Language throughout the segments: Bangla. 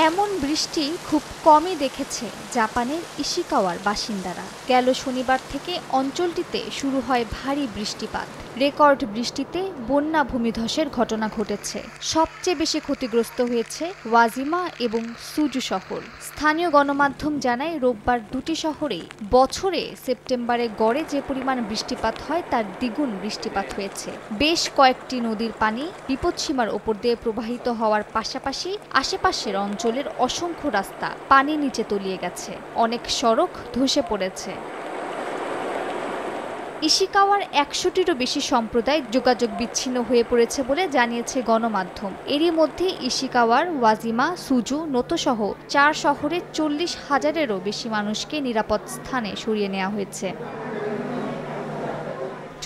এমন বৃষ্টি খুব কমই দেখেছে জাপানের ইশিকাওয়ার বাসিন্দারা। গেল শনিবার থেকে অঞ্চলটিতে শুরু হয় ভারী বৃষ্টিপাত। রেকর্ড বৃষ্টিতে বন্যা ভূমিধসের ঘটনা ঘটেছে। সবচেয়ে বেশি ক্ষতিগ্রস্ত হয়েছে ওয়াজিমা এবং সুজু শহর। স্থানীয় গণমাধ্যম জানায় রোববার দুটি শহরেই বছরে সেপ্টেম্বরে গড়ে যে পরিমাণ বৃষ্টিপাত হয় তার দ্বিগুণ বৃষ্টিপাত হয়েছে। বেশ কয়েকটি নদীর পানি বিপদসীমার ওপর দিয়ে প্রবাহিত হওয়ার পাশাপাশি আশেপাশের অঞ্চলের অসংখ্য রাস্তা পানির নিচে তলিয়ে গেছে। অনেক সড়ক ধসে পড়েছে। ইশিকাওয়ার ১০০টিরও বেশি সম্প্রদায় যোগাযোগ বিচ্ছিন্ন হয়ে পড়েছে বলে জানিয়েছে গণমাধ্যম। এরই মধ্যে ইশিকাওয়ার, ওয়াজিমা, সুজু, নোতোসহ ৪ শহরের ৪০,০০০-এরও বেশি মানুষকে নিরাপদ স্থানে সরিয়ে নেওয়া হয়েছে।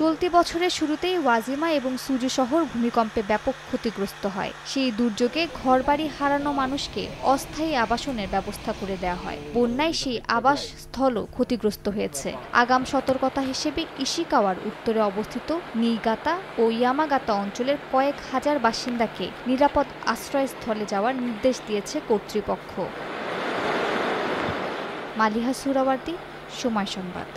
চলতি বছরের শুরুতেই ওয়াজিমা এবং সুজু শহর ভূমিকম্পে ব্যাপক ক্ষতিগ্রস্ত হয়। সেই দুর্যোগে ঘরবাড়ি হারানো মানুষকে অস্থায়ী আবাসনের ব্যবস্থা করে দেওয়া হয়। বন্যায় সেই আবাসস্থলও ক্ষতিগ্রস্ত হয়েছে। আগাম সতর্কতা হিসেবে ইশিকাওয়ার উত্তরে অবস্থিত নিইগাতা ও ইয়ামাগাতা অঞ্চলের কয়েক হাজার বাসিন্দাকে নিরাপদ আশ্রয়স্থলে যাওয়ার নির্দেশ দিয়েছে কর্তৃপক্ষ। মালিহা সুহরাওয়ার্দী, সময় সংবাদ।